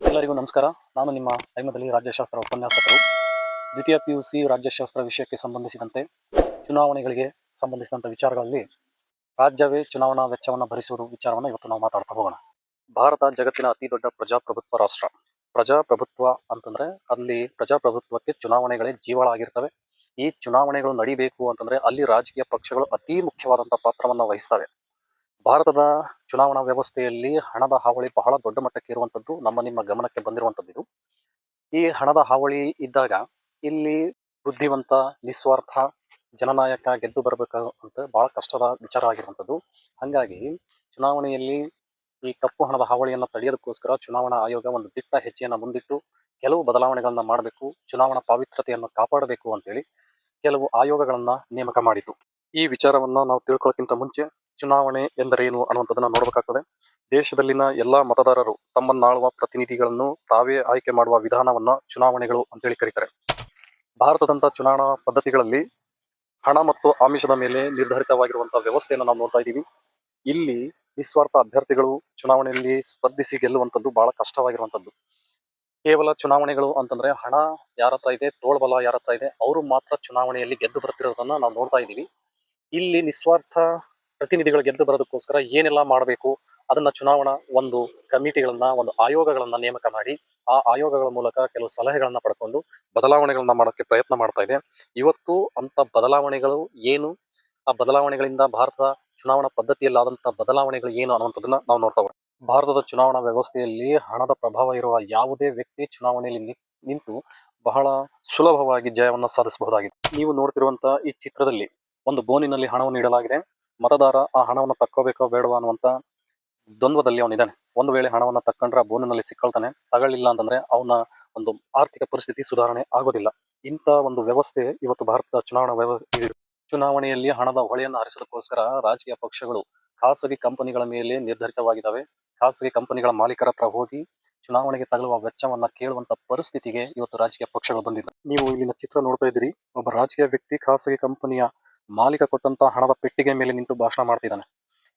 ಎಲ್ಲರಿಗೂ ನಮಸ್ಕಾರ. ನಾನು ನಿಮ್ಮ ಐಮದಲ್ಲಿ ರಾಜ್ಯಶಾಸ್ತ್ರ ಉಪನ್ಯಾಸಕರು. ದ್ವಿತೀಯ PUC ರಾಜ್ಯಶಾಸ್ತ್ರ ವಿಷಯಕ್ಕೆ ಸಂಬಂಧಿಸಿದಂತೆ ಚುನಾವಣೆಗಳಿಗೆ ಸಂಬಂಧಿಸಿದಂಥ ವಿಚಾರಗಳಲ್ಲಿ ರಾಜ್ಯವೇ ಚುನಾವಣಾ ವೆಚ್ಚವನ್ನು ಭರಿಸುವುದು ವಿಚಾರವನ್ನು ಇವತ್ತು ನಾವು ಮಾತಾಡ್ತಾ ಹೋಗೋಣ. ಭಾರತ ಜಗತ್ತಿನ ಅತಿ ದೊಡ್ಡ ಪ್ರಜಾಪ್ರಭುತ್ವ ರಾಷ್ಟ್ರ. ಪ್ರಜಾಪ್ರಭುತ್ವ ಅಂತಂದ್ರೆ ಅಲ್ಲಿ ಪ್ರಜಾಪ್ರಭುತ್ವಕ್ಕೆ ಚುನಾವಣೆಗಳೇ ಜೀವಾಳ ಆಗಿರ್ತವೆ. ಈ ಚುನಾವಣೆಗಳು ನಡಿಬೇಕು ಅಂತಂದ್ರೆ ಅಲ್ಲಿ ರಾಜಕೀಯ ಪಕ್ಷಗಳು ಅತಿ ಮುಖ್ಯವಾದಂಥ ಪಾತ್ರವನ್ನು ವಹಿಸ್ತವೆ. ಭಾರತದ ಚುನಾವಣಾ ವ್ಯವಸ್ಥೆಯಲ್ಲಿ ಹಣದ ಹಾವಳಿ ಬಹಳ ದೊಡ್ಡ ಮಟ್ಟಕ್ಕೆ ಇರುವಂಥದ್ದು ನಮ್ಮ ನಿಮ್ಮ ಗಮನಕ್ಕೆ ಬಂದಿರುವಂಥದ್ದು ಇದು. ಈ ಹಣದ ಹಾವಳಿ ಇದ್ದಾಗ ಇಲ್ಲಿ ಬುದ್ಧಿವಂತ ನಿಸ್ವಾರ್ಥ ಜನನಾಯಕ ಗೆದ್ದು ಬರಬೇಕು ಅಂತ ಬಹಳ ಕಷ್ಟದ ವಿಚಾರ ಆಗಿರುವಂಥದ್ದು. ಹಾಗಾಗಿ ಚುನಾವಣೆಯಲ್ಲಿ ಈ ಕಪ್ಪು ಹಣದ ಹಾವಳಿಯನ್ನು ತಡೆಯೋದಕ್ಕೋಸ್ಕರ ಚುನಾವಣಾ ಆಯೋಗ ಒಂದು ದಿಟ್ಟ ಹೆಜ್ಜೆಯನ್ನು ಮುಂದಿಟ್ಟು ಕೆಲವು ಬದಲಾವಣೆಗಳನ್ನ ಮಾಡಬೇಕು, ಚುನಾವಣಾ ಪಾವಿತ್ರ್ಯತೆಯನ್ನು ಕಾಪಾಡಬೇಕು ಅಂತೇಳಿ ಕೆಲವು ಆಯೋಗಗಳನ್ನ ನೇಮಕ ಮಾಡಿತು. ಈ ವಿಚಾರವನ್ನ ನಾವು ತಿಳ್ಕೊಳ್ಳೋಕ್ಕಿಂತ ಮುಂಚೆ ಚುನಾವಣೆ ಎಂದರೇನು ಅನ್ನುವಂಥದ್ದನ್ನ ನೋಡಬೇಕಾಗ್ತದೆ. ದೇಶದಲ್ಲಿನ ಎಲ್ಲಾ ಮತದಾರರು ತಮ್ಮನ್ನಾಳುವ ಪ್ರತಿನಿಧಿಗಳನ್ನು ತಾವೇ ಆಯ್ಕೆ ಮಾಡುವ ವಿಧಾನವನ್ನ ಚುನಾವಣೆಗಳು ಅಂತೇಳಿ ಕರೀತಾರೆ. ಭಾರತದಂತ ಚುನಾವಣಾ ಪದ್ಧತಿಗಳಲ್ಲಿ ಹಣ ಮತ್ತು ಆಮಿಷದ ಮೇಲೆ ನಿರ್ಧಾರಿತವಾಗಿರುವಂತಹ ವ್ಯವಸ್ಥೆಯನ್ನು ನಾವು ನೋಡ್ತಾ ಇದ್ದೀವಿ. ಇಲ್ಲಿ ನಿಸ್ವಾರ್ಥ ಅಭ್ಯರ್ಥಿಗಳು ಚುನಾವಣೆಯಲ್ಲಿ ಸ್ಪರ್ಧಿಸಿ ಗೆಲ್ಲುವಂಥದ್ದು ಬಹಳ ಕಷ್ಟವಾಗಿರುವಂಥದ್ದು. ಕೇವಲ ಚುನಾವಣೆಗಳು ಅಂತಂದ್ರೆ ಹಣ ಯಾರ ಹತ್ರ ಇದೆ, ತೋಳ್ಬಲ ಯಾರ ಹತ್ರ ಇದೆ, ಅವರು ಮಾತ್ರ ಚುನಾವಣೆಯಲ್ಲಿ ಗೆದ್ದು ಬರ್ತಿರೋದನ್ನ ನಾವು ನೋಡ್ತಾ ಇದ್ದೀವಿ. ಇಲ್ಲಿ ನಿಸ್ವಾರ್ಥ ಪ್ರತಿನಿಧಿಗಳು ಗೆದ್ದು ಬರೋದಕ್ಕೋಸ್ಕರ ಏನೆಲ್ಲ ಮಾಡಬೇಕು ಅದನ್ನ ಚುನಾವಣಾ ಒಂದು ಕಮಿಟಿಗಳನ್ನ, ಒಂದು ಆಯೋಗಗಳನ್ನ ನೇಮಕ ಮಾಡಿ ಆ ಆಯೋಗಗಳ ಮೂಲಕ ಕೆಲವು ಸಲಹೆಗಳನ್ನ ಪಡ್ಕೊಂಡು ಬದಲಾವಣೆಗಳನ್ನ ಮಾಡೋಕ್ಕೆ ಪ್ರಯತ್ನ ಮಾಡ್ತಾ ಇದೆ. ಇವತ್ತು ಅಂತ ಬದಲಾವಣೆಗಳು ಏನು, ಆ ಬದಲಾವಣೆಗಳಿಂದ ಭಾರತದ ಚುನಾವಣಾ ಪದ್ಧತಿಯಲ್ಲಾದಂತಹ ಬದಲಾವಣೆಗಳು ಏನು ಅನ್ನುವಂಥದ್ದನ್ನ ನಾವು ನೋಡ್ತಾ ಹೋಗೋಣ. ಭಾರತದ ಚುನಾವಣಾ ವ್ಯವಸ್ಥೆಯಲ್ಲಿ ಹಣದ ಪ್ರಭಾವ ಇರುವ ಯಾವುದೇ ವ್ಯಕ್ತಿ ಚುನಾವಣೆಯಲ್ಲಿ ನಿಂತು ಬಹಳ ಸುಲಭವಾಗಿ ಜಯವನ್ನು ಸಾಧಿಸಬಹುದಾಗಿದೆ. ನೀವು ನೋಡ್ತಿರುವಂತ ಈ ಚಿತ್ರದಲ್ಲಿ ಒಂದು ಬೋನಿನಲ್ಲಿ ಹಣವನ್ನು ಇಡಲಾಗಿದೆ. ಮತದಾರ ಆ ಹಣವನ್ನು ತಕ್ಕೋಬೇಕೋ ಬೇಡವಾ ಅನ್ನುವಂತ ದ್ವಂದ್ವದಲ್ಲಿ ಅವನಿದ್ದಾನೆ. ಒಂದು ವೇಳೆ ಹಣವನ್ನು ತಕ್ಕೊಂಡ್ರೆ ಆ ಬೋನಿನಲ್ಲಿ ಸಿಕ್ಕೊಳ್ತಾನೆ, ತಗೊಳ್ಳಿಲ್ಲ ಅಂತಂದ್ರೆ ಅವನ ಒಂದು ಆರ್ಥಿಕ ಪರಿಸ್ಥಿತಿ ಸುಧಾರಣೆ ಆಗೋದಿಲ್ಲ. ಇಂಥ ಒಂದು ವ್ಯವಸ್ಥೆ ಇವತ್ತು ಭಾರತದ ಚುನಾವಣಾ ವ್ಯವಸ್ಥೆ. ಚುನಾವಣೆಯಲ್ಲಿ ಹಣದ ಹೊಳೆಯನ್ನು ಹರಿಸೋದಕ್ಕೋಸ್ಕರ ರಾಜಕೀಯ ಪಕ್ಷಗಳು ಖಾಸಗಿ ಕಂಪನಿಗಳ ಮೇಲೆ ನಿರ್ಧರಿತವಾಗಿದ್ದಾವೆ. ಖಾಸಗಿ ಕಂಪನಿಗಳ ಮಾಲೀಕರ ಹತ್ರ ಹೋಗಿ ಚುನಾವಣೆಗೆ ತಗಲುವ ವೆಚ್ಚವನ್ನ ಕೇಳುವಂತ ಪರಿಸ್ಥಿತಿಗೆ ಇವತ್ತು ರಾಜಕೀಯ ಪಕ್ಷಗಳು ಬಂದಿದೆ. ನೀವು ಇಲ್ಲಿನ ಚಿತ್ರ ನೋಡ್ತಾ ಇದ್ದೀರಿ. ಒಬ್ಬ ರಾಜಕೀಯ ವ್ಯಕ್ತಿ ಖಾಸಗಿ ಕಂಪನಿಯ ಮಾಲೀಕ ಕೊಟ್ಟಂತ ಹಣದ ಪೆಟ್ಟಿಗೆ ಮೇಲೆ ನಿಂತು ಭಾಷಣ ಮಾಡ್ತಿದ್ದಾನೆ.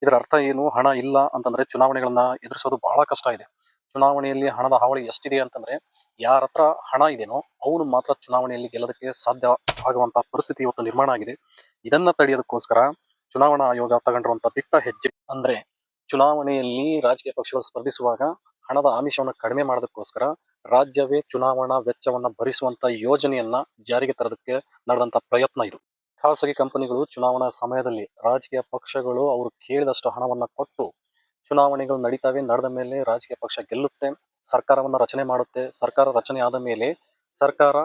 ಇದರ ಅರ್ಥ ಏನು? ಹಣ ಇಲ್ಲ ಅಂತಂದ್ರೆ ಚುನಾವಣೆಗಳನ್ನ ಎದುರಿಸೋದು ಬಹಳ ಕಷ್ಟ ಇದೆ. ಚುನಾವಣೆಯಲ್ಲಿ ಹಣದ ಹಾವಳಿ ಎಷ್ಟಿದೆ ಅಂತಂದ್ರೆ ಯಾರ ಹತ್ರ ಹಣ ಇದೆನೋ ಅವನು ಮಾತ್ರ ಚುನಾವಣೆಯಲ್ಲಿ ಗೆಲ್ಲೋದಕ್ಕೆ ಸಾಧ್ಯ ಆಗುವಂತ ಪರಿಸ್ಥಿತಿ ಇವತ್ತು ನಿರ್ಮಾಣ ಆಗಿದೆ. ಇದನ್ನ ತಡೆಯೋದಕ್ಕೋಸ್ಕರ ಚುನಾವಣಾ ಆಯೋಗ ತಗೊಂಡಿರುವಂತ ದಿಟ್ಟ ಹೆಜ್ಜೆ ಅಂದ್ರೆ ಚುನಾವಣೆಯಲ್ಲಿ ರಾಜಕೀಯ ಪಕ್ಷಗಳು ಸ್ಪರ್ಧಿಸುವಾಗ ಹಣದ ಆಮಿಷವನ್ನು ಕಡಿಮೆ ಮಾಡೋದಕ್ಕೋಸ್ಕರ ರಾಜ್ಯವೇ ಚುನಾವಣಾ ವೆಚ್ಚವನ್ನ ಭರಿಸುವಂತ ಯೋಜನೆಯನ್ನ ಜಾರಿಗೆ ತರೋದಕ್ಕೆ ನಡೆದಂತ ಪ್ರಯತ್ನ ಇದು. ಖಾಸಗಿ ಕಂಪನಿಗಳು ಚುನಾವಣಾ ಸಮಯದಲ್ಲಿ ರಾಜಕೀಯ ಪಕ್ಷಗಳು ಅವರು ಕೇಳಿದಷ್ಟು ಹಣವನ್ನ ಕೊಟ್ಟು ಚುನಾವಣೆಗಳು ನಡೀತಾವೆ. ನಡೆದ ಮೇಲೆ ರಾಜಕೀಯ ಪಕ್ಷ ಗೆಲ್ಲುತ್ತೆ, ಸರ್ಕಾರವನ್ನ ರಚನೆ ಮಾಡುತ್ತೆ. ಸರ್ಕಾರ ರಚನೆ ಆದ ಮೇಲೆ ಸರ್ಕಾರ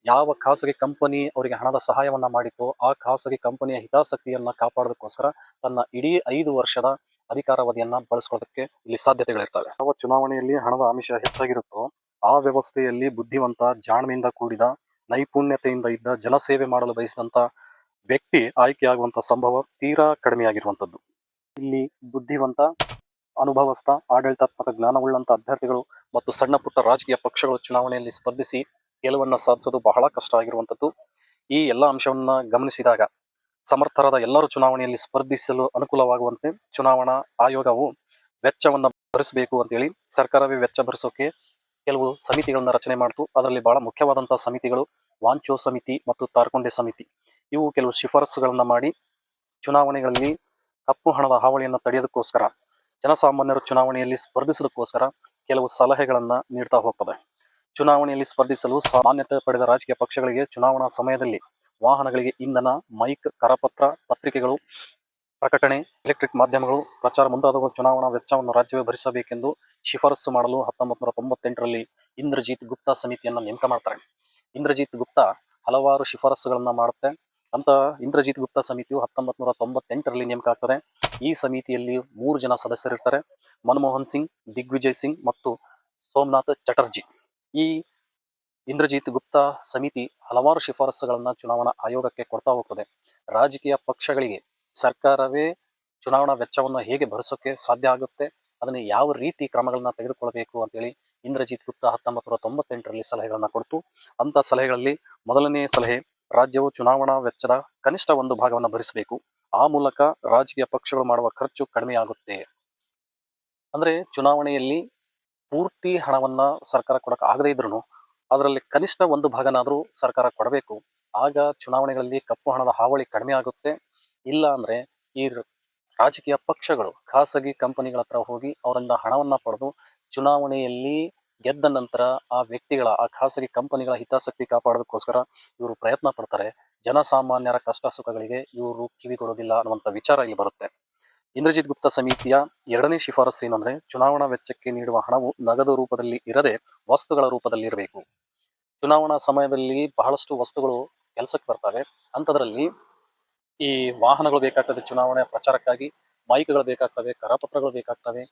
ಯಾವ ಖಾಸಗಿ ಕಂಪನಿ ಅವರಿಗೆ ಹಣದ ಸಹಾಯವನ್ನ ಮಾಡಿತ್ತು ಆ ಖಾಸಗಿ ಕಂಪನಿಯ ಹಿತಾಸಕ್ತಿಯನ್ನ ಕಾಪಾಡೋದಕ್ಕೋಸ್ಕರ ತನ್ನ ಇಡೀ 5 ವರ್ಷದ ಅಧಿಕಾರಾವಧಿಯನ್ನ ಬಳಸ್ಕೊಳ್ಳೋದಕ್ಕೆ ಇಲ್ಲಿ ಸಾಧ್ಯತೆಗಳಿರ್ತವೆ. ಯಾವ ಚುನಾವಣೆಯಲ್ಲಿ ಹಣದ ಆಮಿಷ ಹೆಚ್ಚಾಗಿರುತ್ತೋ ಆ ವ್ಯವಸ್ಥೆಯಲ್ಲಿ ಬುದ್ಧಿವಂತ, ಜಾಣ್ಮೆಯಿಂದ ಕೂಡಿದ, ನೈಪುಣ್ಯತೆಯಿಂದ ಇದ್ದ, ಜನಸೇವೆ ಮಾಡಲು ಬಯಸಿದಂತ ವ್ಯಕ್ತಿ ಆಯ್ಕೆಯಾಗುವಂತ ಸಂಭವ ತೀರಾ ಕಡಿಮೆಯಾಗಿರುವಂಥದ್ದು. ಇಲ್ಲಿ ಬುದ್ಧಿವಂತ, ಅನುಭವಸ್ಥ, ಆಡಳಿತಾತ್ಮಕ ಜ್ಞಾನವುಳ್ಳಂತ ಅಭ್ಯರ್ಥಿಗಳು ಮತ್ತು ಸಣ್ಣ ಪುಟ್ಟ ರಾಜಕೀಯ ಪಕ್ಷಗಳು ಚುನಾವಣೆಯಲ್ಲಿ ಸ್ಪರ್ಧಿಸಿ ಗೆಲುವನ್ನು ಸಾಧಿಸೋದು ಬಹಳ ಕಷ್ಟ ಆಗಿರುವಂಥದ್ದು. ಈ ಎಲ್ಲ ಅಂಶವನ್ನ ಗಮನಿಸಿದಾಗ ಸಮರ್ಥರಾದ ಎಲ್ಲರೂ ಚುನಾವಣೆಯಲ್ಲಿ ಸ್ಪರ್ಧಿಸಲು ಅನುಕೂಲವಾಗುವಂತೆ ಚುನಾವಣಾ ಆಯೋಗವು ವೆಚ್ಚವನ್ನ ಭರಿಸಬೇಕು ಅಂತೇಳಿ ಸರ್ಕಾರವೇ ವೆಚ್ಚ ಭರಿಸೋಕೆ ಕೆಲವು ಸಮಿತಿಗಳನ್ನ ರಚನೆ ಮಾಡ್ತು. ಅದರಲ್ಲಿ ಬಹಳ ಮುಖ್ಯವಾದಂತಹ ಸಮಿತಿಗಳು ವಾಂಚೋ ಸಮಿತಿ ಮತ್ತು ತಾರ್ಕೊಂಡೆ ಸಮಿತಿ. ಇವು ಕೆಲವು ಶಿಫಾರಸುಗಳನ್ನ ಮಾಡಿ ಚುನಾವಣೆಗಳಲ್ಲಿ ಕಪ್ಪು ಹಣದ ಹಾವಳಿಯನ್ನು ತಡೆಯೋದಕ್ಕೋಸ್ಕರ, ಜನಸಾಮಾನ್ಯರು ಚುನಾವಣೆಯಲ್ಲಿ ಸ್ಪರ್ಧಿಸೋದಕ್ಕೋಸ್ಕರ ಕೆಲವು ಸಲಹೆಗಳನ್ನ ನೀಡ್ತಾ ಹೋಗ್ತದೆ. ಚುನಾವಣೆಯಲ್ಲಿ ಸ್ಪರ್ಧಿಸಲು ಮಾನ್ಯತೆ ಪಡೆದ ರಾಜಕೀಯ ಪಕ್ಷಗಳಿಗೆ ಚುನಾವಣಾ ಸಮಯದಲ್ಲಿ ವಾಹನಗಳಿಗೆ ಇಂಧನ, ಮೈಕ್, ಕರಪತ್ರ, ಪತ್ರಿಕೆಗಳು, ಪ್ರಕಟಣೆ, ಎಲೆಕ್ಟ್ರಿಕ್ ಮಾಧ್ಯಮಗಳು, ಪ್ರಚಾರ ಮುಂತಾದವುಗಳ ಚುನಾವಣಾ ವೆಚ್ಚವನ್ನು ರಾಜ್ಯವೇ ಭರಿಸಬೇಕೆಂದು ಶಿಫಾರಸು ಮಾಡಲು 1998ರಲ್ಲಿ ಇಂದ್ರಜಿತ್ ಗುಪ್ತಾ ಸಮಿತಿಯನ್ನು ನೇಮಕ ಮಾಡ್ತಾರೆ. ಇಂದ್ರಜಿತ್ ಗುಪ್ತಾ ಹಲವಾರು ಶಿಫಾರಸುಗಳನ್ನ ಮಾಡುತ್ತೆ. ಅಂತ ಇಂದ್ರಜಿತ್ ಗುಪ್ತಾ ಸಮಿತಿಯು 1998ರಲ್ಲಿ ನೇಮಕ ಆಗ್ತದೆ. ಈ ಸಮಿತಿಯಲ್ಲಿ 3 ಜನ ಸದಸ್ಯರಿರ್ತಾರೆ: ಮನಮೋಹನ್ ಸಿಂಗ್, ದಿಗ್ವಿಜಯ್ ಸಿಂಗ್ ಮತ್ತು ಸೋಮನಾಥ್ ಚಟರ್ಜಿ. ಈ ಇಂದ್ರಜಿತ್ ಗುಪ್ತಾ ಸಮಿತಿ ಹಲವಾರು ಶಿಫಾರಸುಗಳನ್ನ ಚುನಾವಣಾ ಆಯೋಗಕ್ಕೆ ಕೊಡ್ತಾ ಹೋಗ್ತದೆ. ರಾಜಕೀಯ ಪಕ್ಷಗಳಿಗೆ ಸರ್ಕಾರವೇ ಚುನಾವಣಾ ವೆಚ್ಚವನ್ನು ಹೇಗೆ ಭರಿಸೋಕೆ ಸಾಧ್ಯ ಆಗುತ್ತೆ, ಅದನ್ನ ಯಾವ ರೀತಿ ಕ್ರಮಗಳನ್ನ ತೆಗೆದುಕೊಳ್ಬೇಕು ಅಂತೇಳಿ ಇಂದ್ರಜಿತ್ ಗುಪ್ತಾ 1998ರಲ್ಲಿ ಸಲಹೆಗಳನ್ನ ಕೊಡ್ತು. ಅಂತ ಸಲಹೆಗಳಲ್ಲಿ ಮೊದಲನೇ ಸಲಹೆ, ರಾಜ್ಯವು ಚುನಾವಣಾ ವೆಚ್ಚದ ಕನಿಷ್ಠ 1 ಭಾಗವನ್ನು ಭರಿಸಬೇಕು. ಆ ಮೂಲಕ ರಾಜಕೀಯ ಪಕ್ಷಗಳು ಮಾಡುವ ಖರ್ಚು ಕಡಿಮೆ ಆಗುತ್ತೆ. ಅಂದ್ರೆ ಚುನಾವಣೆಯಲ್ಲಿ ಪೂರ್ತಿ ಹಣವನ್ನ ಸರ್ಕಾರ ಕೊಡಕ್ಕೆ ಆಗದೇ ಇದ್ರೂ ಅದರಲ್ಲಿ ಕನಿಷ್ಠ ಒಂದು ಭಾಗನಾದರೂ ಸರ್ಕಾರ ಕೊಡಬೇಕು. ಆಗ ಚುನಾವಣೆಗಳಲ್ಲಿ ಕಪ್ಪು ಹಣದ ಹಾವಳಿ ಕಡಿಮೆ ಆಗುತ್ತೆ. ಇಲ್ಲ ಅಂದ್ರೆ ಈ ರಾಜಕೀಯ ಪಕ್ಷಗಳು ಖಾಸಗಿ ಕಂಪನಿಗಳ ಹತ್ರ ಹೋಗಿ ಅವರಿಂದ ಹಣವನ್ನ ಪಡೆದು ಚುನಾವಣೆಯಲ್ಲಿ ಗೆದ್ದ ನಂತರ ಆ ಖಾಸಗಿ ಕಂಪನಿಗಳ ಹಿತಾಸಕ್ತಿ ಕಾಪಾಡೋದಕ್ಕೋಸ್ಕರ ಇವರು ಪ್ರಯತ್ನ ಪಡ್ತಾರೆ. ಜನಸಾಮಾನ್ಯರ ಕಷ್ಟ ಸುಖಗಳಿಗೆ ಇವರು ಕಿವಿಗೊಡೋದಿಲ್ಲ ಅನ್ನುವಂಥ ವಿಚಾರ ಇಲ್ಲಿ ಬರುತ್ತೆ. ಇಂದ್ರಜಿತ್ ಗುಪ್ತಾ ಸಮಿತಿಯ 2ನೇ ಶಿಫಾರಸು ಏನಂದ್ರೆ ಚುನಾವಣಾ ವೆಚ್ಚಕ್ಕೆ ನೀಡುವ ಹಣವು ನಗದು ರೂಪದಲ್ಲಿ ಇರದೆ ವಸ್ತುಗಳ ರೂಪದಲ್ಲಿ ಇರಬೇಕು. ಚುನಾವಣಾ ಸಮಯದಲ್ಲಿ ಬಹಳಷ್ಟು ವಸ್ತುಗಳು ಕೆಲಸಕ್ಕೆ ಬರ್ತವೆ. ಅಂಥದ್ರಲ್ಲಿ ಈ ವಾಹನಗಳು ಬೇಕಾಗ್ತದೆ, ಚುನಾವಣೆ ಪ್ರಚಾರಕ್ಕಾಗಿ ಮೈಕ್ಗಳು ಬೇಕಾಗ್ತವೆ, ಕರಪತ್ರಗಳು ಬೇಕಾಗ್ತವೆ,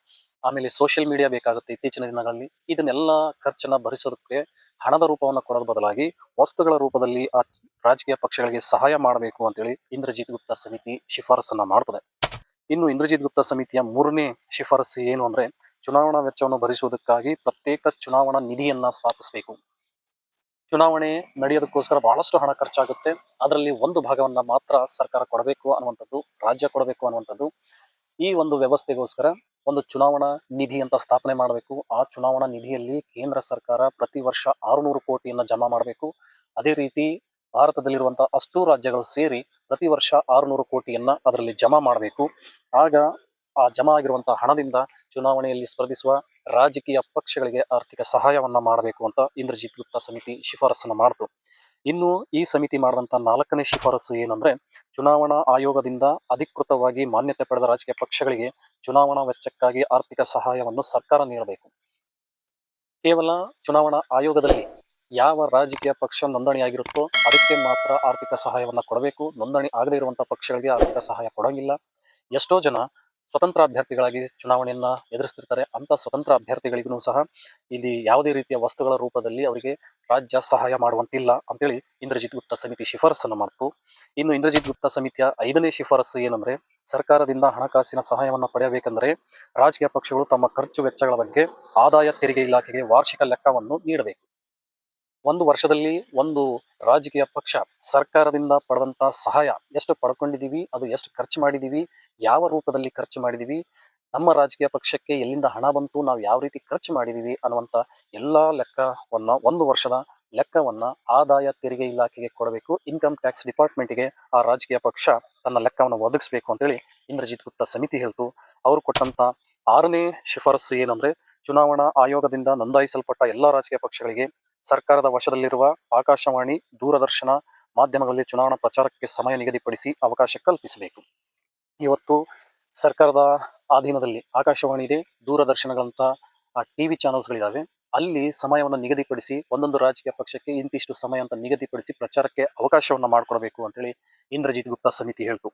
ಆಮೇಲೆ ಸೋಷಿಯಲ್ ಮೀಡಿಯಾ ಬೇಕಾಗುತ್ತೆ. ಇತ್ತೀಚಿನ ದಿನಗಳಲ್ಲಿ ಇದನ್ನೆಲ್ಲ ಖರ್ಚನ್ನ ಭರಿಸೋದಕ್ಕೆ ಹಣದ ರೂಪವನ್ನು ಕೊಡೋದ ಬದಲಾಗಿ ವಸ್ತುಗಳ ರೂಪದಲ್ಲಿ ಆ ರಾಜಕೀಯ ಪಕ್ಷಗಳಿಗೆ ಸಹಾಯ ಮಾಡಬೇಕು ಅಂತೇಳಿ ಇಂದ್ರಜಿತ್ ಗುಪ್ತಾ ಸಮಿತಿ ಶಿಫಾರಸನ್ನ ಮಾಡ್ತದೆ. ಇನ್ನು ಇಂದ್ರಜಿತ್ ಗುಪ್ತಾ ಸಮಿತಿಯ 3ನೇ ಶಿಫಾರಸು ಏನು ಅಂದ್ರೆ ಚುನಾವಣಾ ವೆಚ್ಚವನ್ನು ಭರಿಸುವುದಕ್ಕಾಗಿ ಪ್ರತ್ಯೇಕ ಚುನಾವಣಾ ನಿಧಿಯನ್ನ ಸ್ಥಾಪಿಸಬೇಕು. ಚುನಾವಣೆ ನಡೆಯೋದಕ್ಕೋಸ್ಕರ ಬಹಳಷ್ಟು ಹಣ ಖರ್ಚಾಗುತ್ತೆ. ಅದರಲ್ಲಿ ಒಂದು ಭಾಗವನ್ನ ಮಾತ್ರ ಸರ್ಕಾರ ಕೊಡಬೇಕು ಅನ್ನುವಂಥದ್ದು, ರಾಜ್ಯ ಕೊಡಬೇಕು ಅನ್ನುವಂಥದ್ದು. ಈ ಒಂದು ವ್ಯವಸ್ಥೆಗೋಸ್ಕರ ಒಂದು ಚುನಾವಣಾ ನಿಧಿ ಅಂತ ಸ್ಥಾಪನೆ ಮಾಡಬೇಕು. ಆ ಚುನಾವಣಾ ನಿಧಿಯಲ್ಲಿ ಕೇಂದ್ರ ಸರ್ಕಾರ ಪ್ರತಿ ವರ್ಷ 600 ಕೋಟಿಯನ್ನ ಜಮಾ ಮಾಡಬೇಕು. ಅದೇ ರೀತಿ ಭಾರತದಲ್ಲಿರುವಂತಹ ಅಷ್ಟೂ ರಾಜ್ಯಗಳು ಸೇರಿ ಪ್ರತಿ ವರ್ಷ 600 ಕೋಟಿಯನ್ನ ಅದರಲ್ಲಿ ಜಮಾ ಮಾಡಬೇಕು. ಆಗ ಆ ಜಮಾ ಆಗಿರುವಂತಹ ಹಣದಿಂದ ಚುನಾವಣೆಯಲ್ಲಿ ಸ್ಪರ್ಧಿಸುವ ರಾಜಕೀಯ ಪಕ್ಷಗಳಿಗೆ ಆರ್ಥಿಕ ಸಹಾಯವನ್ನ ಮಾಡಬೇಕು ಅಂತ ಇಂದ್ರಜಿತ್ ಗುಪ್ತಾ ಸಮಿತಿ ಶಿಫಾರಸನ್ನ ಮಾಡಿತು. ಇನ್ನು ಈ ಸಮಿತಿ ಮಾಡಿದಂತ 4ನೇ ಶಿಫಾರಸು ಏನಂದ್ರೆ ಚುನಾವಣಾ ಆಯೋಗದಿಂದ ಅಧಿಕೃತವಾಗಿ ಮಾನ್ಯತೆ ಪಡೆದ ರಾಜಕೀಯ ಪಕ್ಷಗಳಿಗೆ ಚುನಾವಣಾ ವೆಚ್ಚಕ್ಕಾಗಿ ಆರ್ಥಿಕ ಸಹಾಯವನ್ನು ಸರ್ಕಾರ ನೀಡಬೇಕು. ಕೇವಲ ಚುನಾವಣಾ ಆಯೋಗದಲ್ಲಿ ಯಾವ ರಾಜಕೀಯ ಪಕ್ಷ ನೋಂದಣಿಯಾಗಿರುತ್ತೋ ಅದಕ್ಕೆ ಮಾತ್ರ ಆರ್ಥಿಕ ಸಹಾಯವನ್ನ ಕೊಡಬೇಕು. ನೋಂದಣಿ ಆಗದೇ ಇರುವಂತಹ ಪಕ್ಷಗಳಿಗೆ ಆರ್ಥಿಕ ಸಹಾಯ ಕೊಡೋಂಗಿಲ್ಲ. ಎಷ್ಟೋ ಜನ ಸ್ವತಂತ್ರ ಅಭ್ಯರ್ಥಿಗಳಾಗಿ ಚುನಾವಣೆಯನ್ನ ಎದುರಿಸ್ತಿರ್ತಾರೆ. ಅಂತ ಸ್ವತಂತ್ರ ಅಭ್ಯರ್ಥಿಗಳಿಗೂ ಸಹ ಇಲ್ಲಿ ಯಾವುದೇ ರೀತಿಯ ವಸ್ತುಗಳ ರೂಪದಲ್ಲಿ ಅವರಿಗೆ ರಾಜ್ಯ ಸಹಾಯ ಮಾಡುವಂತಿಲ್ಲ ಅಂತೇಳಿ ಇಂದ್ರಜಿತ್ ಗುಪ್ತಾ ಸಮಿತಿ ಶಿಫಾರಸನ್ನು ಮಾಡಿತು. ಇನ್ನು ಇಂದ್ರಜಿತ್ ಗುಪ್ತಾ ಸಮಿತಿಯ 5ನೇ ಶಿಫಾರಸು ಏನಂದ್ರೆ ಸರ್ಕಾರದಿಂದ ಹಣಕಾಸಿನ ಸಹಾಯವನ್ನ ಪಡೆಯಬೇಕೆಂದರೆ ರಾಜಕೀಯ ಪಕ್ಷಗಳು ತಮ್ಮ ಖರ್ಚು ವೆಚ್ಚಗಳ ಬಗ್ಗೆ ಆದಾಯ ತೆರಿಗೆ ಇಲಾಖೆಗೆ ವಾರ್ಷಿಕ ಲೆಕ್ಕವನ್ನು ನೀಡಬೇಕು. ಒಂದು ವರ್ಷದಲ್ಲಿ ಒಂದು ರಾಜಕೀಯ ಪಕ್ಷ ಸರ್ಕಾರದಿಂದ ಪಡೆದಂತ ಸಹಾಯ ಎಷ್ಟು ಪಡ್ಕೊಂಡಿದೀವಿ, ಅದು ಎಷ್ಟು ಖರ್ಚು ಮಾಡಿದೀವಿ, ಯಾವ ರೂಪದಲ್ಲಿ ಖರ್ಚು ಮಾಡಿದೀವಿ, ನಮ್ಮ ರಾಜಕೀಯ ಪಕ್ಷಕ್ಕೆ ಎಲ್ಲಿಂದ ಹಣ ಬಂತು, ನಾವು ಯಾವ ರೀತಿ ಖರ್ಚು ಮಾಡಿದೀವಿ ಅನ್ನುವಂಥ ಎಲ್ಲಾ ಲೆಕ್ಕವನ್ನ ಒಂದು ವರ್ಷದ ಲೆಕ್ಕವನ್ನ ಆದಾಯ ತೆರಿಗೆ ಇಲಾಖೆಗೆ ಕೊಡಬೇಕು. ಇನ್ಕಮ್ ಟ್ಯಾಕ್ಸ್ ಡಿಪಾರ್ಟ್ಮೆಂಟ್ಗೆ ಆ ರಾಜಕೀಯ ಪಕ್ಷ ತನ್ನ ಲೆಕ್ಕವನ್ನು ಒದಗಿಸಬೇಕು ಅಂತೇಳಿ ಇಂದ್ರಜಿತ್ ಗುಪ್ತಾ ಸಮಿತಿ ಹೇಳ್ತು. ಅವರು ಕೊಟ್ಟಂತ 6ನೇ ಶಿಫಾರಸು ಏನಂದ್ರೆ ಚುನಾವಣಾ ಆಯೋಗದಿಂದ ನೋಂದಾಯಿಸಲ್ಪಟ್ಟ ಎಲ್ಲಾ ರಾಜಕೀಯ ಪಕ್ಷಗಳಿಗೆ ಸರ್ಕಾರದ ವಶದಲ್ಲಿರುವ ಆಕಾಶವಾಣಿ, ದೂರದರ್ಶನ ಮಾಧ್ಯಮಗಳಲ್ಲಿ ಚುನಾವಣಾ ಪ್ರಚಾರಕ್ಕೆ ಸಮಯ ನಿಗದಿಪಡಿಸಿ ಅವಕಾಶ ಕಲ್ಪಿಸಬೇಕು. ಇವತ್ತು ಸರ್ಕಾರದ ಅಧೀನದಲ್ಲಿ ಆಕಾಶವಾಣಿ ಇದೆ, ದೂರದರ್ಶನಗಳಂತ ಟಿವಿ ಚಾನೆಲ್ಸ್ಗಳಿದಾವೆ. ಅಲ್ಲಿ ಸಮಯವನ್ನು ನಿಗದಿಪಡಿಸಿ ಒಂದೊಂದು ರಾಜಕೀಯ ಪಕ್ಷಕ್ಕೆ ಇಂತಿಷ್ಟು ಸಮಯ ಅಂತ ನಿಗದಿಪಡಿಸಿ ಪ್ರಚಾರಕ್ಕೆ ಅವಕಾಶವನ್ನ ಮಾಡಿಕೊಡಬೇಕು ಅಂತೇಳಿ ಇಂದ್ರಜಿತ್ ಗುಪ್ತಾ ಸಮಿತಿ ಹೇಳ್ತು.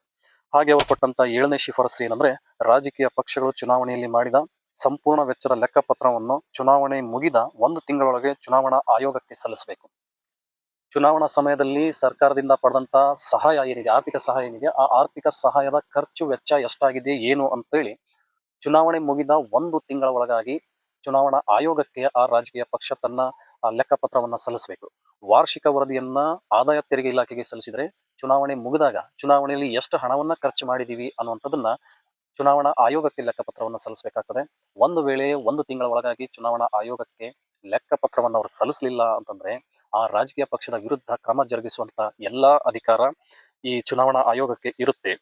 ಹಾಗೆ ಅವರು ಕೊಟ್ಟಂತ 7ನೇ ಶಿಫಾರಸು ಏನಂದ್ರೆ ರಾಜಕೀಯ ಪಕ್ಷಗಳು ಚುನಾವಣೆಯಲ್ಲಿ ಮಾಡಿದ ಸಂಪೂರ್ಣ ವೆಚ್ಚದ ಲೆಕ್ಕಪತ್ರವನ್ನು ಚುನಾವಣೆ ಮುಗಿದ 1 ತಿಂಗಳೊಳಗೆ ಚುನಾವಣಾ ಆಯೋಗಕ್ಕೆ ಸಲ್ಲಿಸಬೇಕು. ಚುನಾವಣಾ ಸಮಯದಲ್ಲಿ ಸರ್ಕಾರದಿಂದ ಪಡೆದಂತ ಸಹಾಯ ಏನಿದೆ, ಆರ್ಥಿಕ ಸಹಾಯ ಏನಿದೆ, ಆ ಆರ್ಥಿಕ ಸಹಾಯದ ಖರ್ಚು ವೆಚ್ಚ ಎಷ್ಟಾಗಿದೆ ಏನು ಅಂತೇಳಿ ಚುನಾವಣೆ ಮುಗಿದ 1 ತಿಂಗಳ ಒಳಗಾಗಿ ಚುನಾವಣಾ ಆಯೋಗಕ್ಕೆ ಆ ರಾಜಕೀಯ ಪಕ್ಷ ತನ್ನ ಲೆಕ್ಕಪತ್ರವನ್ನ ಸಲ್ಲಿಸಬೇಕು. ವಾರ್ಷಿಕ ವರದಿಯನ್ನ ಆದಾಯ ತೆರಿಗೆ ಇಲಾಖೆಗೆ ಸಲ್ಲಿಸಿದ್ರೆ ಚುನಾವಣೆ ಮುಗಿದಾಗ ಚುನಾವಣೆಯಲ್ಲಿ ಎಷ್ಟು ಹಣವನ್ನ ಖರ್ಚು ಮಾಡಿದೀವಿ ಅನ್ನುವಂಥದ್ದನ್ನ ಚುನಾವಣಾ ಆಯೋಗಕ್ಕೆ ಲೆಕ್ಕಪತ್ರವನ್ನು ಸಲ್ಲಿಸಬೇಕಾಗ್ತದೆ. ಒಂದು ವೇಳೆ 1 ತಿಂಗಳ ಒಳಗಾಗಿ ಚುನಾವಣಾ ಆಯೋಗಕ್ಕೆ ಲೆಕ್ಕಪತ್ರವನ್ನು ಅವರು ಸಲ್ಲಿಸಲಿಲ್ಲ ಅಂತಂದ್ರೆ ಆ ರಾಜಕೀಯ ಪಕ್ಷದ ವಿರುದ್ಧ ಕ್ರಮ ಜರುಗಿಸುವಂತ ಎಲ್ಲಾ ಅಧಿಕಾರ ಈ ಚುನಾವಣಾ ಆಯೋಗಕ್ಕೆ ಇರುತ್ತೆ.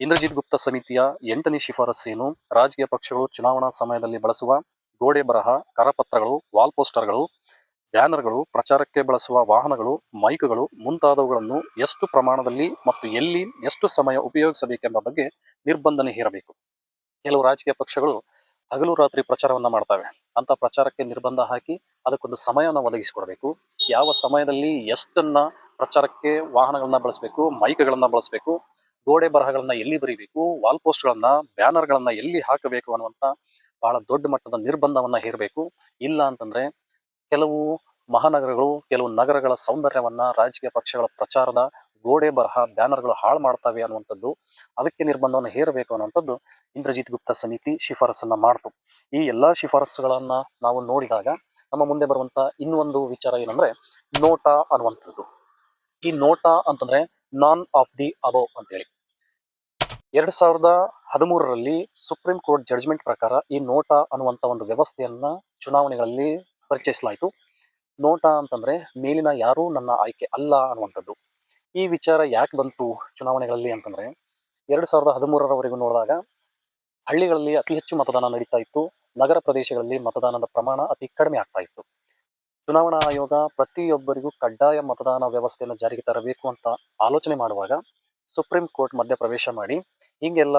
ಇಂದ್ರಜಿತ್ ಗುಪ್ತಾ ಸಮಿತಿಯ 8ನೇ ಶಿಫಾರಸು ಏನು ರಾಜಕೀಯ ಪಕ್ಷಗಳು ಚುನಾವಣಾ ಸಮಯದಲ್ಲಿ ಬಳಸುವ ಗೋಡೆ ಬರಹ, ಕರಪತ್ರಗಳು, ವಾಲ್ ಪೋಸ್ಟರ್ಗಳು, ಬ್ಯಾನರ್ಗಳು, ಪ್ರಚಾರಕ್ಕೆ ಬಳಸುವ ವಾಹನಗಳು, ಮೈಕ್ಗಳು ಮುಂತಾದವುಗಳನ್ನು ಎಷ್ಟು ಪ್ರಮಾಣದಲ್ಲಿ ಮತ್ತು ಎಲ್ಲಿ ಎಷ್ಟು ಸಮಯ ಉಪಯೋಗಿಸಬೇಕೆಂಬ ಬಗ್ಗೆ ನಿರ್ಬಂಧನೆ ಹೇರಬೇಕು. ಕೆಲವು ರಾಜಕೀಯ ಪಕ್ಷಗಳು ಹಗಲು ರಾತ್ರಿ ಪ್ರಚಾರವನ್ನ ಮಾಡ್ತವೆ. ಅಂತ ಪ್ರಚಾರಕ್ಕೆ ನಿರ್ಬಂಧ ಹಾಕಿ ಅದಕ್ಕೊಂದು ಸಮಯವನ್ನು ಒದಗಿಸಿಕೊಡ್ಬೇಕು. ಯಾವ ಸಮಯದಲ್ಲಿ ಎಷ್ಟನ್ನ ಪ್ರಚಾರಕ್ಕೆ ವಾಹನಗಳನ್ನ ಬಳಸಬೇಕು, ಮೈಕ್ಗಳನ್ನ ಬಳಸಬೇಕು, ಗೋಡೆ ಬರಹಗಳನ್ನ ಎಲ್ಲಿ ಬರೀಬೇಕು, ವಾಲ್ ಪೋಸ್ಟ್ಗಳನ್ನ, ಬ್ಯಾನರ್ಗಳನ್ನ ಎಲ್ಲಿ ಹಾಕಬೇಕು ಅನ್ನುವಂತ ಬಹಳ ದೊಡ್ಡ ಮಟ್ಟದ ನಿರ್ಬಂಧವನ್ನ ಹೇರಬೇಕು. ಇಲ್ಲ ಅಂತಂದ್ರೆ ಕೆಲವು ಮಹಾನಗರಗಳು, ಕೆಲವು ನಗರಗಳ ಸೌಂದರ್ಯವನ್ನ ರಾಜಕೀಯ ಪಕ್ಷಗಳ ಪ್ರಚಾರದ ಗೋಡೆ ಬರಹ, ಬ್ಯಾನರ್ಗಳು ಹಾಳು ಮಾಡ್ತವೆ ಅನ್ನುವಂಥದ್ದು, ಅದಕ್ಕೆ ನಿರ್ಬಂಧವನ್ನು ಹೇರಬೇಕು ಅನ್ನುವಂಥದ್ದು ಇಂದ್ರಜಿತ್ ಗುಪ್ತಾ ಸಮಿತಿ ಶಿಫಾರಸನ್ನ ಮಾಡ್ತು. ಈ ಎಲ್ಲಾ ಶಿಫಾರಸುಗಳನ್ನ ನಾವು ನೋಡಿದಾಗ ನಮ್ಮ ಮುಂದೆ ಬರುವಂತ ಇನ್ನೊಂದು ವಿಚಾರ ಏನಂದ್ರೆ ನೋಟಾ ಅನ್ನುವಂಥದ್ದು. ಈ ನೋಟಾ ಅಂತಂದ್ರೆ ನಾನ್ ಆಫ್ ದಿ ಅಬೌವ್ ಅಂತೇಳಿ. 2013ರಲ್ಲಿ ಸುಪ್ರೀಂ ಕೋರ್ಟ್ ಜಡ್ಜ್ಮೆಂಟ್ ಪ್ರಕಾರ ಈ ನೋಟಾ ಅನ್ನುವಂಥ ಒಂದು ವ್ಯವಸ್ಥೆಯನ್ನ ಚುನಾವಣೆಗಳಲ್ಲಿ ಪರಿಚಯಿಸಲಾಯಿತು. ನೋಟಾ ಅಂತಂದ್ರೆ ಮೇಲಿನ ಯಾರೂ ನನ್ನ ಆಯ್ಕೆ ಅಲ್ಲ ಅನ್ನುವಂಥದ್ದು. ಈ ವಿಚಾರ ಯಾಕೆ ಬಂತು ಚುನಾವಣೆಗಳಲ್ಲಿ ಅಂತಂದ್ರೆ 2013ರವರೆಗೂ ನೋಡಿದಾಗ ಹಳ್ಳಿಗಳಲ್ಲಿ ಅತಿ ಹೆಚ್ಚು ಮತದಾನ ನಡೀತಾ ಇತ್ತು. ನಗರ ಪ್ರದೇಶಗಳಲ್ಲಿ ಮತದಾನದ ಪ್ರಮಾಣ ಅತಿ ಕಡಿಮೆ ಆಗ್ತಾ ಇತ್ತು. ಚುನಾವಣಾ ಆಯೋಗ ಪ್ರತಿಯೊಬ್ಬರಿಗೂ ಕಡ್ಡಾಯ ಮತದಾನ ವ್ಯವಸ್ಥೆಯನ್ನು ಜಾರಿಗೆ ತರಬೇಕು ಅಂತ ಆಲೋಚನೆ ಮಾಡುವಾಗ ಸುಪ್ರೀಂ ಕೋರ್ಟ್ ಮಧ್ಯ ಪ್ರವೇಶ ಮಾಡಿ ಹಿಂಗೆಲ್ಲ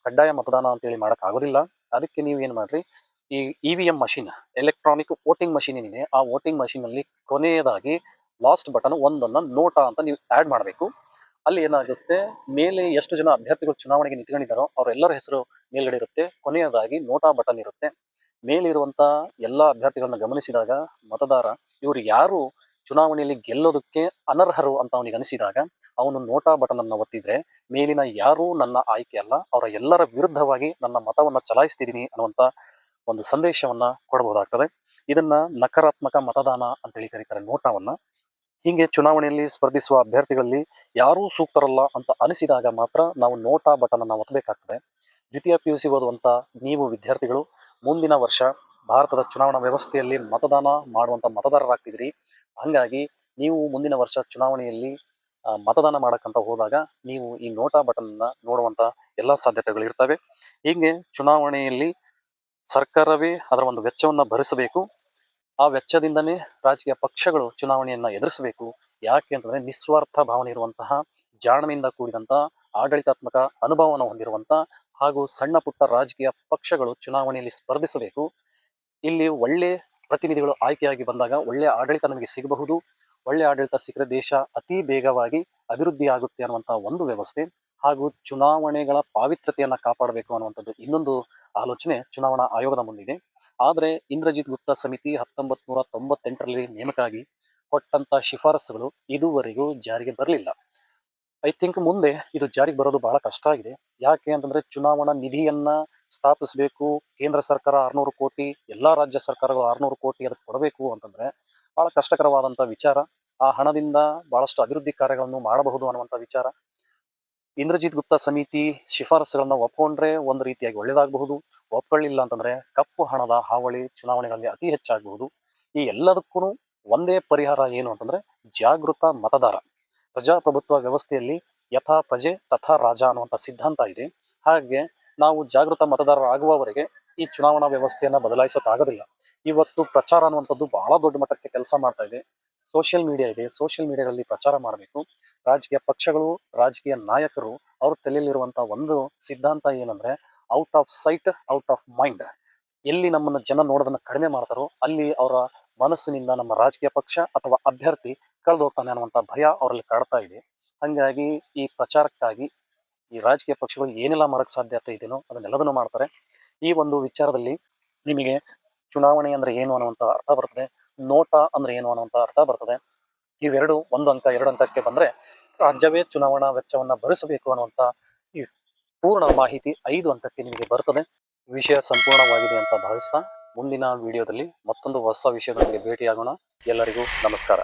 ಕಡ್ಡಾಯ ಮತದಾನ ಅಂತೇಳಿ ಮಾಡೋಕ್ಕಾಗೋದಿಲ್ಲ, ಅದಕ್ಕೆ ನೀವು ಏನು ಮಾಡ್ರಿ, ಈ EVM machine, electronic voting machine ಏನಿದೆ ಆ ವೋಟಿಂಗ್ ಮಷಿನಲ್ಲಿ ಕೊನೆಯದಾಗಿ ಲಾಸ್ಟ್ ಬಟನ್ ಒಂದನ್ನು ನೋಟಾ ಅಂತ ನೀವು ಆ್ಯಡ್ ಮಾಡಬೇಕು. ಅಲ್ಲಿ ಏನಾಗುತ್ತೆ, ಮೇಲೆ ಎಷ್ಟು ಜನ ಅಭ್ಯರ್ಥಿಗಳು ಚುನಾವಣೆಗೆ ನಿಂತ್ಕೊಂಡಿದ್ದಾರೋ ಅವರೆಲ್ಲರ ಹೆಸರು ಮೇಲ್ಗಡೆ ಇರುತ್ತೆ, ಕೊನೆಯದಾಗಿ ನೋಟಾ ಬಟನ್ ಇರುತ್ತೆ. ಮೇಲಿರುವಂಥ ಎಲ್ಲ ಅಭ್ಯರ್ಥಿಗಳನ್ನ ಗಮನಿಸಿದಾಗ ಮತದಾರ ಇವರು ಯಾರು ಚುನಾವಣೆಯಲ್ಲಿ ಗೆಲ್ಲೋದಕ್ಕೆ ಅನರ್ಹರು ಅಂತ ಅವನಿಗೆ ಅನಿಸಿದಾಗ ಅವನು ನೋಟಾ ಬಟನ್ ಅನ್ನು ಒತ್ತಿದ್ರೆ ಮೇಲಿನ ಯಾರೂ ನನ್ನ ಆಯ್ಕೆ ಅಲ್ಲ, ಅವರ ಎಲ್ಲರ ವಿರುದ್ಧವಾಗಿ ನನ್ನ ಮತವನ್ನು ಚಲಾಯಿಸ್ತಿದ್ದೀನಿ ಅನ್ನುವಂಥ ಒಂದು ಸಂದೇಶವನ್ನ ಕೊಡಬಹುದಾಗ್ತದೆ. ಇದನ್ನ ನಕಾರಾತ್ಮಕ ಮತದಾನ ಅಂತೇಳಿ ಕರೀತಾರೆ ನೋಟಾವನ್ನ. ಹೀಗೆ ಚುನಾವಣೆಯಲ್ಲಿ ಸ್ಪರ್ಧಿಸುವ ಅಭ್ಯರ್ಥಿಗಳಲ್ಲಿ ಯಾರೂ ಸೂಕ್ತರಲ್ಲ ಅಂತ ಅನಿಸಿದಾಗ ಮಾತ್ರ ನಾವು ನೋಟಾ ಬಟನ್ ಅನ್ನು ಒತ್ತಬೇಕಾಗ್ತದೆ. ದ್ವಿತೀಯ PUC ಓದುವಂಥ ನೀವು ವಿದ್ಯಾರ್ಥಿಗಳು ಮುಂದಿನ ವರ್ಷ ಭಾರತದ ಚುನಾವಣಾ ವ್ಯವಸ್ಥೆಯಲ್ಲಿ ಮತದಾನ ಮಾಡುವಂಥ ಮತದಾರರಾಗ್ತಿದ್ರಿ. ಹಾಗಾಗಿ ನೀವು ಮುಂದಿನ ವರ್ಷ ಚುನಾವಣೆಯಲ್ಲಿ ಮತದಾನ ಮಾಡಕ್ಕಂತ ಹೋದಾಗ ನೀವು ಈ ನೋಟಾ ಬಟನ್ನ ನೋಡುವಂಥ ಎಲ್ಲ ಸಾಧ್ಯತೆಗಳು ಇರ್ತವೆ. ಹೀಗೆ ಚುನಾವಣೆಯಲ್ಲಿ ಸರ್ಕಾರವೇ ಅದರ ಒಂದು ವೆಚ್ಚವನ್ನು ಭರಿಸಬೇಕು. ಆ ವೆಚ್ಚದಿಂದನೇ ರಾಜಕೀಯ ಪಕ್ಷಗಳು ಚುನಾವಣೆಯನ್ನು ಎದುರಿಸಬೇಕು. ಯಾಕೆ ಅಂತಂದರೆ ನಿಸ್ವಾರ್ಥ ಭಾವನೆ ಇರುವಂತಹ, ಜಾಣ್ಮೆಯಿಂದ ಕೂಡಿದಂಥ, ಆಡಳಿತಾತ್ಮಕ ಅನುಭವವನ್ನು ಹೊಂದಿರುವಂಥ ಹಾಗೂ ಸಣ್ಣ ಪುಟ್ಟ ರಾಜಕೀಯ ಪಕ್ಷಗಳು ಚುನಾವಣೆಯಲ್ಲಿ ಸ್ಪರ್ಧಿಸಬೇಕು. ಇಲ್ಲಿ ಒಳ್ಳೆ ಪ್ರತಿನಿಧಿಗಳು ಆಯ್ಕೆಯಾಗಿ ಬಂದಾಗ ಒಳ್ಳೆಯ ಆಡಳಿತ ನಮಗೆ ಸಿಗಬಹುದು. ಒಳ್ಳೆಯ ಆಡಳಿತ ಸಿಕ್ಕರೆ ದೇಶ ಅತಿ ಬೇಗವಾಗಿ ಅಭಿವೃದ್ಧಿ ಆಗುತ್ತೆ ಅನ್ನುವಂಥ ಒಂದು ವ್ಯವಸ್ಥೆ, ಹಾಗೂ ಚುನಾವಣೆಗಳ ಪಾವಿತ್ರ್ಯತೆಯನ್ನು ಕಾಪಾಡಬೇಕು ಅನ್ನುವಂಥದ್ದು ಇನ್ನೊಂದು ಆಲೋಚನೆ ಚುನಾವಣಾ ಆಯೋಗದ ಮುಂದಿದೆ. ಆದರೆ ಇಂದ್ರಜಿತ್ ಗುಪ್ತಾ ಸಮಿತಿ 1998ರಲ್ಲಿ ನೇಮಕಾಗಿ ಕೊಟ್ಟಂಥ ಶಿಫಾರಸುಗಳು ಇದುವರೆಗೂ ಜಾರಿಗೆ ಬರಲಿಲ್ಲ. ಐ ಥಿಂಕ್ ಮುಂದೆ ಇದು ಜಾರಿಗೆ ಬರೋದು ಬಹಳ ಕಷ್ಟ ಆಗಿದೆ. ಯಾಕೆ ಅಂತಂದ್ರೆ ಚುನಾವಣಾ ನಿಧಿಯನ್ನ ಸ್ಥಾಪಿಸಬೇಕು, ಕೇಂದ್ರ ಸರ್ಕಾರ 600 ಕೋಟಿ, ಎಲ್ಲ ರಾಜ್ಯ ಸರ್ಕಾರಗಳು 600 ಕೋಟಿ ಅದಕ್ಕೆ ಕೊಡಬೇಕು ಅಂತಂದ್ರೆ ಬಹಳ ಕಷ್ಟಕರವಾದಂಥ ವಿಚಾರ. ಆ ಹಣದಿಂದ ಬಹಳಷ್ಟು ಅಭಿವೃದ್ಧಿ ಕಾರ್ಯಗಳನ್ನು ಮಾಡಬಹುದು ಅನ್ನುವಂಥ ವಿಚಾರ. ಇಂದ್ರಜಿತ್ ಗುಪ್ತಾ ಸಮಿತಿ ಶಿಫಾರಸುಗಳನ್ನ ಒಪ್ಕೊಂಡ್ರೆ ಒಂದು ರೀತಿಯಾಗಿ ಒಳ್ಳೇದಾಗಬಹುದು, ಒಪ್ಕೊಳ್ಳಿಲ್ಲ ಅಂತಂದ್ರೆ ಕಪ್ಪು ಹಣದ ಹಾವಳಿ ಚುನಾವಣೆಗಳಲ್ಲಿ ಅತಿ ಹೆಚ್ಚಾಗಬಹುದು. ಈ ಎಲ್ಲದಕ್ಕೂ ಒಂದೇ ಪರಿಹಾರ ಏನು ಅಂತಂದ್ರೆ ಜಾಗೃತ ಮತದಾರ. ಪ್ರಜಾಪ್ರಭುತ್ವ ವ್ಯವಸ್ಥೆಯಲ್ಲಿ ಯಥಾ ಪ್ರಜೆ ತಥಾ ರಾಜ ಅನ್ನುವಂಥ ಸಿದ್ಧಾಂತ ಇದೆ. ಹಾಗೆ ನಾವು ಜಾಗೃತ ಮತದಾರರಾಗುವವರೆಗೆ ಈ ಚುನಾವಣಾ ವ್ಯವಸ್ಥೆಯನ್ನು ಬದಲಾಯಿಸೋಕ್ಕಾಗೋದಿಲ್ಲ. ಇವತ್ತು ಪ್ರಚಾರ ಅನ್ನುವಂಥದ್ದು ಬಹಳ ದೊಡ್ಡ ಮಟ್ಟಕ್ಕೆ ಕೆಲಸ ಮಾಡ್ತಾ ಇದೆ. ಸೋಷಿಯಲ್ ಮೀಡಿಯಾ ಇದೆ, ಸೋಷಿಯಲ್ ಮೀಡಿಯಾದಲ್ಲಿ ಪ್ರಚಾರ ಮಾಡಬೇಕು. ರಾಜಕೀಯ ಪಕ್ಷಗಳು, ರಾಜಕೀಯ ನಾಯಕರು ಅವ್ರ ತಲೆಯಲ್ಲಿರುವಂಥ ಒಂದು ಸಿದ್ಧಾಂತ ಏನಂದ್ರೆ out off site out of mind. ಎಲ್ಲಿ ನಮ್ಮನ್ನು ಜನ ನೋಡೋದನ್ನು ಕಡಿಮೆ ಮಾಡ್ತಾರೋ ಅಲ್ಲಿ ಅವರ ಮನಸ್ಸಿನಿಂದ ನಮ್ಮ ರಾಜಕೀಯ ಪಕ್ಷ ಅಥವಾ ಅಭ್ಯರ್ಥಿ ಕಳೆದು ಹೋಗ್ತಾನೆ ಅನ್ನುವಂಥ ಭಯ ಅವರಲ್ಲಿ ಕಾಡ್ತಾ ಇದೆ. ಹಾಗಾಗಿ ಈ ಪ್ರಚಾರಕ್ಕಾಗಿ ಈ ರಾಜಕೀಯ ಪಕ್ಷಗಳು ಏನೆಲ್ಲ ಮಾಡೋಕ್ಕೆ ಸಾಧ್ಯತೆ ಇದೆಯೋ ಅದನ್ನೆಲ್ಲದನ್ನು ಮಾಡ್ತಾರೆ. ಈ ಒಂದು ವಿಚಾರದಲ್ಲಿ ನಿಮಗೆ ಚುನಾವಣೆ ಅಂದ್ರೆ ಏನು ಅನ್ನುವಂಥ ಅರ್ಥ ಬರ್ತದೆ, ನೋಟಾ ಅಂದ್ರೆ ಏನು ಅನ್ನುವಂಥ ಅರ್ಥ ಬರ್ತದೆ. ಇವೆರಡು 1 ಅಂಕ 2 ಅಂಕಕ್ಕೆ ಬಂದ್ರೆ ರಾಜ್ಯವೇ ಚುನಾವಣಾ ವೆಚ್ಚವನ್ನ ಭರಿಸಬೇಕು ಅನ್ನುವಂಥ ಈ ಪೂರ್ಣ ಮಾಹಿತಿ 5 ಅಂಕಕ್ಕೆ ನಿಮಗೆ ಬರ್ತದೆ. ವಿಷಯ ಸಂಪೂರ್ಣವಾಗಿದೆ ಅಂತ ಭಾವಿಸ್ತಾ ಮುಂದಿನ ವಿಡಿಯೋದಲ್ಲಿ ಮತ್ತೊಂದು ಹೊಸ ವಿಷಯದೊಂದಿಗೆ ಭೇಟಿಯಾಗೋಣ. ಎಲ್ಲರಿಗೂ ನಮಸ್ಕಾರ.